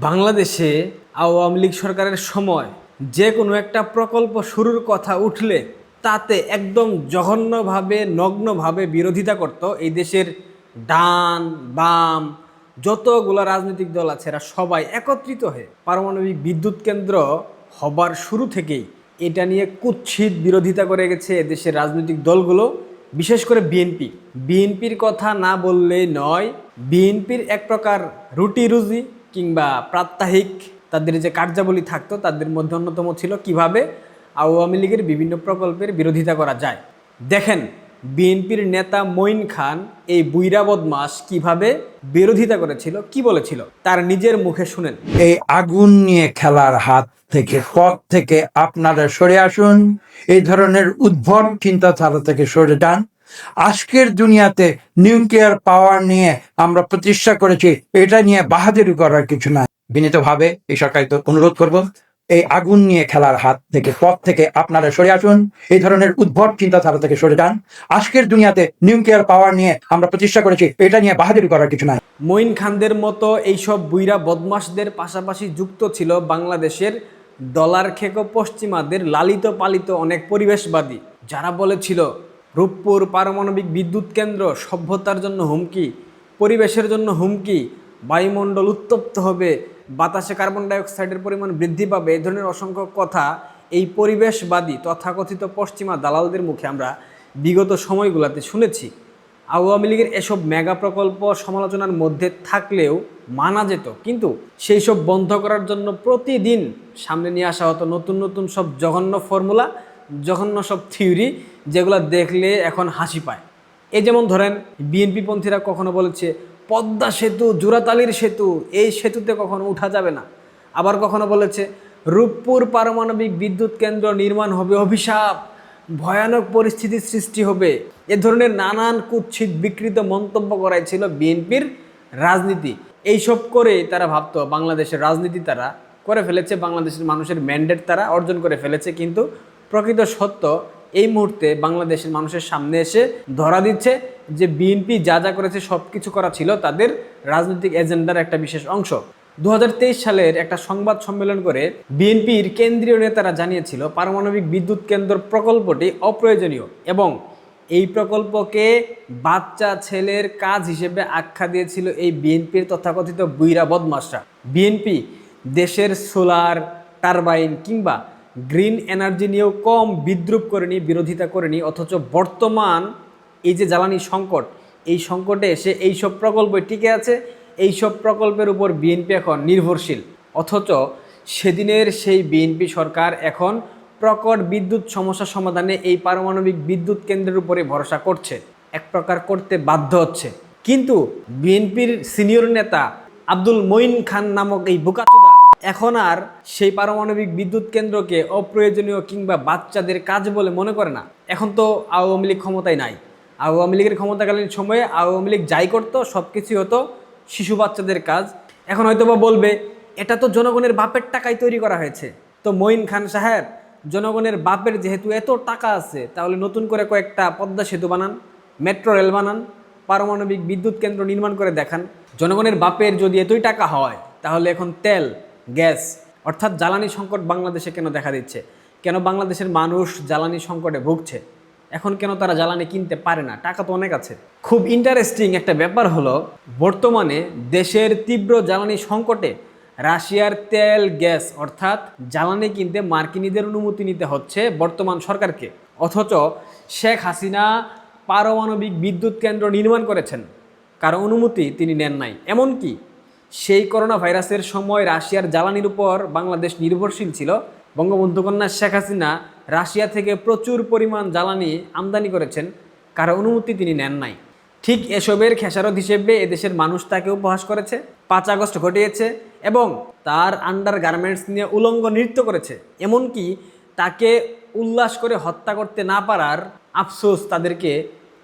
বাংলাদেশে আওয়ামী লীগ সরকারের সময় যে কোনো একটা প্রকল্প শুরুর কথা উঠলে তাতে একদম জঘন্যভাবে নগ্নভাবে বিরোধিতা করত এই দেশের ডান বাম যতগুলো রাজনৈতিক দল আছে এরা সবাই একত্রিত হয়ে পারমাণবিক বিদ্যুৎ কেন্দ্র হবার শুরু থেকেই এটা নিয়ে কুৎসিত বিরোধিতা করে গেছে এদেশের রাজনৈতিক দলগুলো, বিশেষ করে বিএনপির কথা না বললেই নয়। বিএনপির এক প্রকার রুটি রুজি কিংবা প্রাত্যহিক তাদের যে কার্যাবলী থাকতো তাদের মধ্যে অন্যতম ছিল কিভাবে আওয়ামী লীগের বিভিন্ন প্রকল্পের বিরোধিতা করা যায়। দেখেন বিএনপির নেতা মঈন খান এই বুইরা বদমাস কিভাবে বিরোধিতা করেছিল, কি বলেছিল তার নিজের মুখে শুনেন। এই আগুন নিয়ে খেলার হাত থেকে পথ থেকে আপনারা সরে আসুন, এই ধরনের উদ্ভট চিন্তাধারা থেকে সরে যান। আজকের দুনিয়াতে নিউক্লিয়ার পাওয়ার নিয়ে আমরা প্রতিষ্ঠা করেছি, এটা নিয়ে বাহাদুরি করার কিছু না। বিনীতভাবে এই সরকারকে অনুরোধ করব, এই আগুন নিয়ে খেলার হাত থেকে পথ থেকে আপনারা সরে আসুন, এই ধরনের উদ্ভট চিন্তাধারা থেকে সরে যান। আজকের দুনিয়াতে নিউক্লিয়ার পাওয়ার নিয়ে আমরা প্রতিষ্ঠা করেছি, এটা নিয়ে বাহাদুরি করার কিছু নাই। মঈন খানদের মতো এইসব বুইরা বদমাশদের পাশাপাশি যুক্ত ছিল বাংলাদেশের ডলার খেকো পশ্চিমাদের লালিত পালিত অনেক পরিবেশবাদী, যারা বলেছিল রূপপুর পারমাণবিক বিদ্যুৎ কেন্দ্র সভ্যতার জন্য হুমকি, পরিবেশের জন্য হুমকি, বায়ুমণ্ডল উত্তপ্ত হবে, বাতাসে কার্বন ডাইঅক্সাইডের পরিমাণ বৃদ্ধি পাবে। এই ধরনের অসংখ্য কথা এই পরিবেশবাদী তথাকথিত পশ্চিমা দালালদের মুখে আমরা বিগত সময়গুলোতে শুনেছি। আওয়ামী লীগের এসব মেগা প্রকল্প সমালোচনার মধ্যে থাকলেও মানা যেত, কিন্তু সেই সব বন্ধ করার জন্য প্রতিদিন সামনে নিয়ে আসা হতো নতুন নতুন সব জঘন্য ফর্মুলা, জঘন্য সব থিওরি, যেগুলো দেখলে এখন হাসি পায়। এই যেমন ধরেন বিএনপি পন্থীরা কখনো বলেছে পদ্মা সেতু জোড়াতালির সেতু, এই সেতুতে কখনো উঠা যাবে না। আবার কখনো বলেছে রূপপুর পারমাণবিক বিদ্যুৎ কেন্দ্র নির্মাণ হবে অভিশাপ, ভয়ানক পরিস্থিতির সৃষ্টি হবে। এ ধরনের নানান কুৎসিত বিকৃত মন্তব্য করাই ছিল বিএনপির রাজনীতি। এইসব করে তারা ভাবতো বাংলাদেশের রাজনীতি তারা করে ফেলেছে, বাংলাদেশের মানুষের ম্যান্ডেট তারা অর্জন করে ফেলেছে। কিন্তু প্রকৃত সত্য এই মুহূর্তে বাংলাদেশের মানুষের সামনে এসে ধরা দিচ্ছে যে বিএনপি যা যা করেছে সব কিছু করা ছিল তাদের রাজনৈতিক এজেন্ডার একটা বিশেষ অংশ। 2023 সালের একটা সংবাদ সম্মেলন করে বিএনপির কেন্দ্রীয় নেতারা জানিয়েছিল পারমাণবিক বিদ্যুৎ কেন্দ্র প্রকল্পটি অপ্রয়োজনীয় এবং এই প্রকল্পকে বাচ্চা ছেলের কাজ হিসেবে আখ্যা দিয়েছিল এই বিএনপির তথাকথিত বুইরা বদমাশরা। বিএনপি দেশের সোলার টারবাইন কিংবা গ্রিন এনার্জি নিয়েও কম বিদ্রুপ করেনি, বিরোধিতা করেনি, অথচ বর্তমান এই যে জ্বালানি সংকট, এই সংকটে এসে এইসব প্রকল্পে টিকে আছে। এইসব প্রকল্পের উপর বিএনপি এখন নির্ভরশীল, অথচ সেদিনের সেই বিএনপি সরকার এখন প্রকট বিদ্যুৎ সমস্যা সমাধানে এই পারমাণবিক বিদ্যুৎ কেন্দ্রের উপরে ভরসা করছে, এক প্রকার করতে বাধ্য হচ্ছে। কিন্তু বিএনপির সিনিয়র নেতা আব্দুল মঈন খান নামক এই বোকাচোদা এখন আর সেই পারমাণবিক বিদ্যুৎ কেন্দ্রকে অপ্রয়োজনীয় কিংবা বাচ্চাদের কাজ বলে মনে করে না। এখন তো আওয়ামী লীগ ক্ষমতায় নাই। আওয়ামী লীগের ক্ষমতাকালীন সময়ে আওয়ামী লীগ যাই করতো সব কিছুই হতো শিশু বাচ্চাদের কাজ। এখন হয়তো বা বলবে এটা তো জনগণের বাপের টাকায় তৈরি করা হয়েছে। তো মঈন খান সাহেব, জনগণের বাপের যেহেতু এত টাকা আছে, তাহলে নতুন করে কয়েকটা পদ্মা সেতু বানান, মেট্রো রেল বানান, পারমাণবিক বিদ্যুৎ কেন্দ্র নির্মাণ করে দেখান। জনগণের বাপের যদি এতই টাকা হয়, তাহলে এখন তেল, গ্যাস অর্থাৎ জ্বালানি সংকট বাংলাদেশে কেন দেখা দিচ্ছে? কেন বাংলাদেশের মানুষ জ্বালানি সংকটে ভুগছে? এখন কেন তারা জ্বালানি কিনতে পারে না? টাকা তো অনেক আছে। খুব ইন্টারেস্টিং একটা ব্যাপার হলো, বর্তমানে দেশের তীব্র জ্বালানি সংকটে রাশিয়ার তেল গ্যাস অর্থাৎ জ্বালানি কিনতে মার্কিনীদের অনুমতি নিতে হচ্ছে বর্তমান সরকারকে, অথচ শেখ হাসিনা পারমাণবিক বিদ্যুৎ কেন্দ্র নির্মাণ করেছেন, কারো অনুমতি তিনি নেন নাই। এমনকি সেই করোনা ভাইরাসের সময় রাশিয়ার জ্বালানির উপর বাংলাদেশ নির্ভরশীল ছিল। বঙ্গবন্ধু কন্যা শেখ হাসিনা রাশিয়া থেকে প্রচুর পরিমাণ জ্বালানি আমদানি করেছেন, কারো অনুমতি তিনি নেন নাই। ঠিক এসবের খেসারত হিসেবে এদেশের মানুষ তাকে উপহাস করেছে, 5 আগস্ট ঘটিয়েছে এবং তার আন্ডার গার্মেন্টস নিয়ে উলঙ্গ নৃত্য করেছে। এমনকি তাকে উল্লাস করে হত্যা করতে না পারার আফসোস তাদেরকে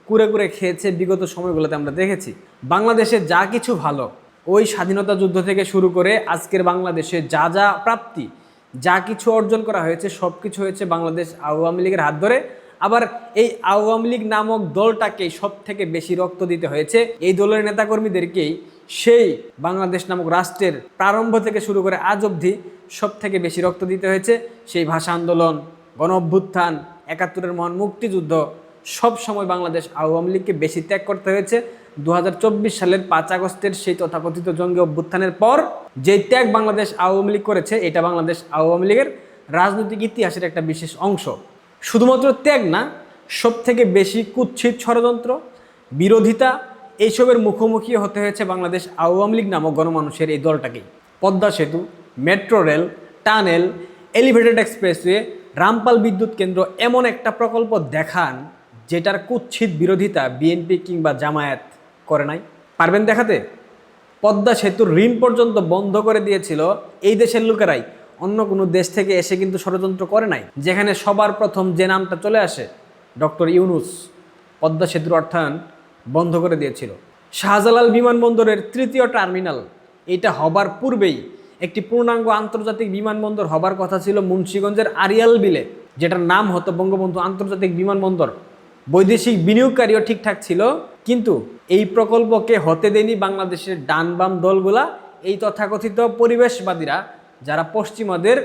কুরে কুরে খেয়েছে বিগত সময়গুলোতে আমরা দেখেছি। বাংলাদেশে যা কিছু ভালো, ওই স্বাধীনতা যুদ্ধ থেকে শুরু করে আজকের বাংলাদেশে যা যা প্রাপ্তি, যা কিছু অর্জন করা হয়েছে সব কিছু হয়েছে বাংলাদেশ আওয়ামী লীগের হাত ধরে। আবার এই আওয়ামী লীগ নামক দলটাকেই সব থেকে বেশি রক্ত দিতে হয়েছে, এই দলের নেতাকর্মীদেরকেই সেই বাংলাদেশ নামক রাষ্ট্রের প্রারম্ভ থেকে শুরু করে আজ অবধি সব থেকে বেশি রক্ত দিতে হয়েছে সেই ভাষা আন্দোলন, গণ অভ্যুত্থান, ৭১-এর মহান মুক্তিযুদ্ধ, সব সময় বাংলাদেশ আওয়ামী লীগকে বেশি ত্যাগ করতে হয়েছে। ২০২৪ সালের ৫ আগস্টের সেই তথাকথিত জঙ্গি অভ্যুত্থানের পর যে ত্যাগ বাংলাদেশ আওয়ামী লীগ করেছে, এটা বাংলাদেশ আওয়ামী লীগের রাজনৈতিক ইতিহাসের একটা বিশেষ অংশ। শুধুমাত্র ত্যাগ না, সব থেকে বেশি কুৎসিত ষড়যন্ত্র, বিরোধিতা, এইসবের মুখোমুখি হতে হয়েছে বাংলাদেশ আওয়ামী লীগ নামক গণমানুষের এই দলটাকেই। পদ্মা সেতু, metro rail, tunnel, elevated expressway, Rampal বিদ্যুৎ কেন্দ্র, এমন একটা প্রকল্প দেখান যেটার কুৎসিত বিরোধিতা বিএনপি কিংবা জামায়াত করে নাই। পারবেন দেখাতে? পদ্মা সেতুর ঋণ পর্যন্ত বন্ধ করে দিয়েছিল এই দেশের লোকেরাই, অন্য কোনো দেশ থেকে এসে কিন্তু ষড়যন্ত্র করে নাই। যেখানে সবার প্রথম যে নামটা চলে আসে, ডক্টর ইউনূস, পদ্মা সেতুর অর্থায়ন বন্ধ করে দিয়েছিল। শাহজালাল বিমানবন্দরের ৩য় টার্মিনাল, এটা হবার পূর্বেই একটি পূর্ণাঙ্গ আন্তর্জাতিক বিমানবন্দর হবার কথা ছিল মুন্সিগঞ্জের আড়িয়াল বিলে, যেটার নাম হতো বঙ্গবন্ধু আন্তর্জাতিক বিমানবন্দর। বৈদেশিক বিনিয়োগকারীও ঠিকঠাক ছিল, কিন্তু এই প্রকল্পকে হতে দেয়নি বাংলাদেশের ডান বাম দলগুলা, এই তথাকথিত পরিবেশবাদীরা, যারা পশ্চিমাদের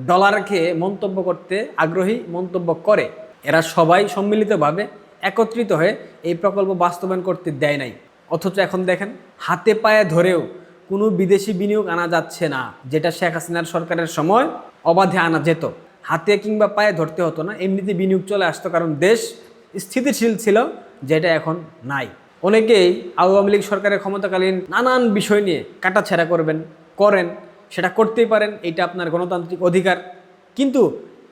ডলার খেয়ে মন্তব্য করতে আগ্রহী, মন্তব্য করে। এরা সবাই সম্মিলিতভাবে একত্রিত হয়ে এই প্রকল্প বাস্তবায়ন করতে দেয় নাই। অথচ এখন দেখেন, হাতে পায়ে ধরেও কোনো বিদেশি বিনিয়োগ আনা যাচ্ছে না, যেটা শেখ হাসিনার সরকারের সময় অবাধে আনা যেত। হাতে কিংবা পায়ে ধরতে হতো না, এমনিতে বিনিয়োগ চলে আসতো, কারণ দেশ স্থিতিশীল ছিল, যেটা এখন নাই। অনেকেই আওয়ামী লীগ সরকারের ক্ষমতাকালীন নানান বিষয় নিয়ে কাটাছেঁড়া করেন, সেটা করতেই পারেন, এটা আপনার গণতান্ত্রিক অধিকার। কিন্তু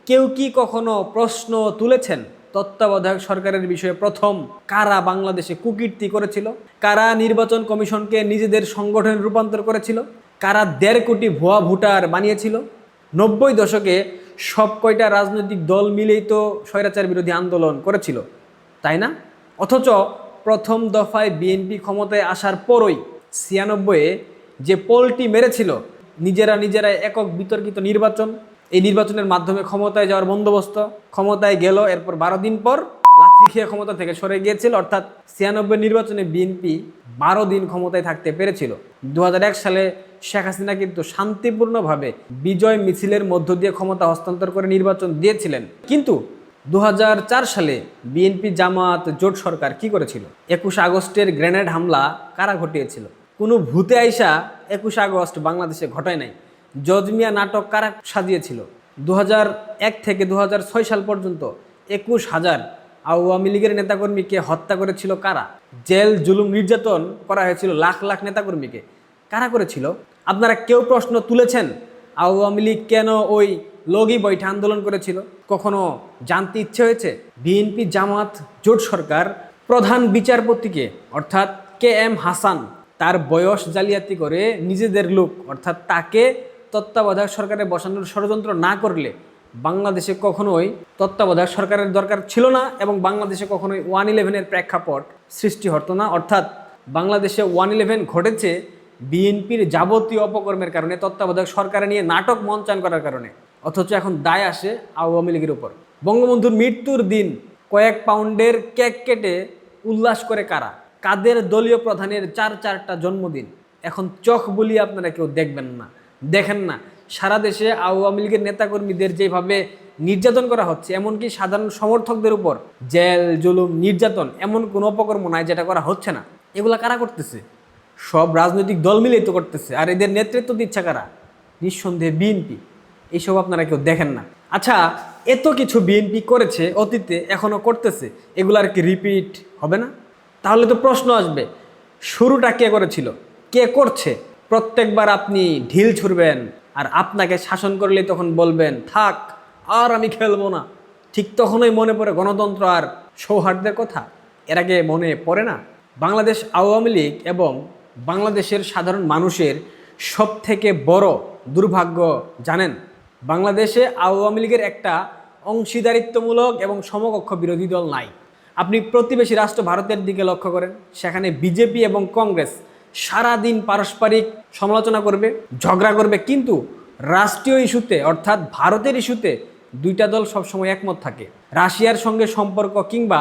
কেউ কি কখনো প্রশ্ন তুলেছেন তত্ত্বাবধায়ক সরকারের বিষয়ে প্রথম কারা বাংলাদেশে কুকীর্তি করেছিল? কারা নির্বাচন কমিশনকে নিজেদের সংগঠনে রূপান্তর করেছিল? কারা ১.৫ কোটি ভুয়া ভোটার বানিয়েছিল? ৯০ দশকে সব কয়টা রাজনৈতিক দল মিলেই তো স্বৈরাচার বিরোধী আন্দোলন করেছিল, তাই না? অথচ প্রথম দফায় বিএনপি ক্ষমতায় আসার পরই ৯৬-এ যে পোলটি মেরেছিল, নিজেরা একক বিতর্কিত নির্বাচন, এই নির্বাচনের মাধ্যমে ক্ষমতায় যাওয়ার বন্দোবস্ত, ক্ষমতায় গেল, এরপর ১২ দিন পর লাথি খেয়ে ক্ষমতা থেকে সরে গিয়েছিল। অর্থাৎ ৯৬ নির্বাচনে বিএনপি ১২ দিন ক্ষমতায় থাকতে পেরেছিল। ২০০১ সালে শেখ হাসিনা কিন্তু শান্তিপূর্ণভাবে বিজয় মিছিলের মধ্য দিয়ে ক্ষমতা হস্তান্তর করে নির্বাচন দিয়েছিলেন। কিন্তু ২০০৪ সালে বিএনপি জামাত জোট সরকার কি করেছিল? ২১ আগস্টের গ্রেনেড হামলা কারা ঘটিয়েছিল? কোনো ভূতে আইসা ২১ আগস্ট বাংলাদেশে ঘটায় নাই। জজ মিয়া নাটক কারা সাজিয়েছিল? ২০০১ থেকে ২০০৬ সাল পর্যন্ত ২১,০০০ আওয়ামী লীগের নেতাকর্মীকে হত্যা করেছিল কারা? জেল জুলুম নির্যাতন করা হয়েছিল লাখ লাখ নেতাকর্মীকে, কারা করেছিল? আপনারা কেউ প্রশ্ন তুলেছেন আওয়ামী লীগ কেন ওই লগি বৈঠা আন্দোলন করেছিল? কখনো জানতে ইচ্ছে হয়েছে? বিএনপি জামাত জোট সরকার প্রধান বিচারপতিকে অর্থাৎ KM হাসান তার বয়স জালিয়াতি করে নিজেদের লোক অর্থাৎ তাকে তত্ত্বাবধায়ক সরকারে বসানোর ষড়যন্ত্র না করলে বাংলাদেশে কখনোই তত্ত্বাবধায়ক সরকারের দরকার ছিল না, এবং বাংলাদেশে কখনোই 1/11-এর প্রেক্ষাপট সৃষ্টি হতো না। অর্থাৎ বাংলাদেশে 1/11 ঘটেছে বিএনপির যাবতীয় অপকর্মের কারণে, তত্ত্বাবধায়ক সরকার নিয়ে নাটক মঞ্চায়ন করার কারণে। অথচ এখন দায় আসে আওয়ামী লীগের উপর। বঙ্গবন্ধুর মৃত্যুর দিন কয়েক পাউন্ডের কেক কেটে উল্লাস করে কারা? কাদের দলীয় প্রধানের ৪টা জন্মদিন? এখন চোখ বুলিয়ে আপনারা কেউ দেখবেন না, দেখেন না সারা দেশে আওয়ামী লীগের নেতাকর্মীদের যেভাবে নির্যাতন করা হচ্ছে, এমনকি সাধারণ সমর্থকদের উপর জেল জুলুম নির্যাতন, এমন কোনো অপকর্ম নাই যেটা করা হচ্ছে না। এগুলা কারা করতেছে? সব রাজনৈতিক দল মিলেই তো করতেছে। আর এদের নেতৃত্ব দিচ্ছে কারা? নিঃসন্দেহে বিএনপি। এইসব আপনারা কেউ দেখেন না। আচ্ছা, এত কিছু বিএনপি করেছে অতীতে, এখনো করতেছে, এগুলো আর কি রিপিট হবে না? তাহলে তো প্রশ্ন আসবে, শুরুটা কে করেছিল, কে করছে? প্রত্যেকবার আপনি ঢিল ছুড়বেন আর আপনাকে শাসন করলে তখন বলবেন থাক আর আমি খেলবো না। ঠিক তখনই মনে পড়ে গণতন্ত্র আর সৌহার্দ্যের কথা। এর আগে মনে পড়ে না? বাংলাদেশ আওয়ামী লীগ এবং বাংলাদেশের সাধারণ মানুষের সব থেকে বড় দুর্ভাগ্য জানেন? বাংলাদেশে আওয়ামী লীগের একটা অংশীদারিত্বমূলক এবং সমকক্ষ বিরোধী দল নাই। আপনি প্রতিবেশী রাষ্ট্র ভারতের দিকে লক্ষ্য করেন, সেখানে বিজেপি এবং কংগ্রেস সারাদিন পারস্পরিক সমালোচনা করবে, ঝগড়া করবে, কিন্তু রাষ্ট্রীয় ইস্যুতে অর্থাৎ ভারতের ইস্যুতে দুইটা দল সবসময় একমত থাকে। রাশিয়ার সঙ্গে সম্পর্ক কিংবা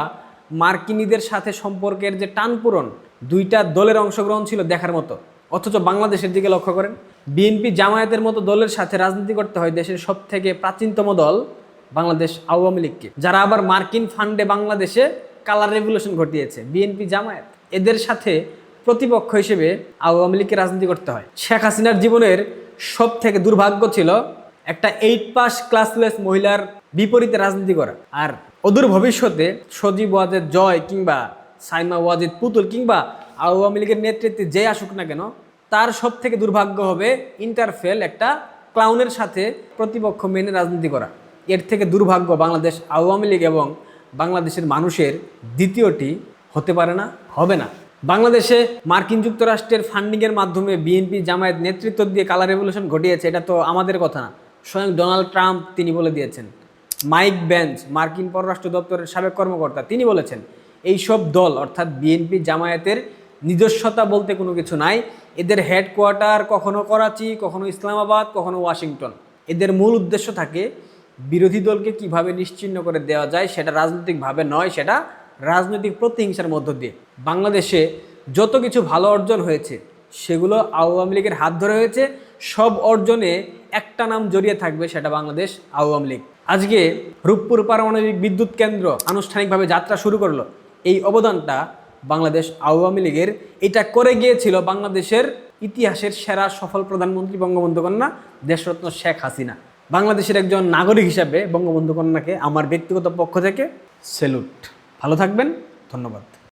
মার্কিনীদের সাথে সম্পর্কের যে টানপূরণ, দুইটা দলের অংশগ্রহণ ছিল দেখার মতো। অথচ বাংলাদেশের দিকে লক্ষ্য করেন, বিএনপি জামায়াতের মতো দলের সাথে রাজনীতি করতে হয় দেশের সব থেকে প্রাচীনতম দল বাংলাদেশ আওয়ামী লীগকে, যারা আবার মার্কিন ফান্ডে বাংলাদেশে কালার রেভলিউশন ঘটিয়েছে। বিএনপি জামায়াত এদের সাথে প্রতিপক্ষ হিসেবে আওয়ামী লীগকে রাজনীতি করতে হয়। শেখ হাসিনার জীবনের সব থেকে দুর্ভাগ্য ছিল একটা 8 পাস ক্লাসলেস মহিলার বিপরীতে রাজনীতি করা। আর অদূর ভবিষ্যতে সজীব ওয়াজেদ জয় কিংবা সাইমা ওয়াজেদ পুতুল কিংবা আওয়ামী লীগের নেতৃত্বে যে আসুক না কেন, তার সব থেকে দুর্ভাগ্য হবে ইন্টারফেল একটা ক্লাউনের সাথে প্রতিপক্ষ মেনে রাজনীতি করা। এর থেকে দুর্ভাগ্য বাংলাদেশ আওয়ামী লীগ এবং বাংলাদেশের মানুষের দ্বিতীয়টি হতে পারে না, হবে না। বাংলাদেশে মার্কিন যুক্তরাষ্ট্রের ফান্ডিংয়ের মাধ্যমে বিএনপি জামায়াত নেতৃত্ব দিয়ে কালার রেভলিউশন ঘটিয়েছে, এটা তো আমাদের কথা না, স্বয়ং ডোনাল্ড ট্রাম্প তিনি বলে দিয়েছেন। মাইক বেঞ্চ মার্কিন পররাষ্ট্র দপ্তরের সাবেক কর্মকর্তা তিনি বলেছেন এইসব দল অর্থাৎ বিএনপি জামায়াতের নিজস্বতা বলতে কোনো কিছু নাই। এদের হেডকোয়ার্টার কখনো করাচি, কখনো ইসলামাবাদ, কখনো ওয়াশিংটন। এদের মূল উদ্দেশ্য থাকে বিরোধী দলকে কিভাবে নিশ্চিহ্ন করে দেওয়া যায়, সেটা রাজনৈতিকভাবে নয়, সেটা রাজনৈতিক প্রতিহিংসার মধ্য দিয়ে। বাংলাদেশে যত কিছু ভালো অর্জন হয়েছে সেগুলো আওয়ামী লীগের হাত ধরে হয়েছে। সব অর্জনে একটা নাম জড়িয়ে থাকবে, সেটা বাংলাদেশ আওয়ামী লীগ। আজকে রূপপুর পারমাণবিক বিদ্যুৎ কেন্দ্র আনুষ্ঠানিকভাবে যাত্রা শুরু করলো, এই অবদানটা বাংলাদেশ আওয়ামী লীগের। এটা করে গিয়েছিল বাংলাদেশের ইতিহাসের সেরা সফল প্রধানমন্ত্রী বঙ্গবন্ধু কন্যা দেশরত্ন শেখ হাসিনা। বাংলাদেশের একজন নাগরিক হিসাবে বঙ্গবন্ধু কন্যাকে আমার ব্যক্তিগত পক্ষ থেকে স্যালুট। ভালো থাকবেন, ধন্যবাদ।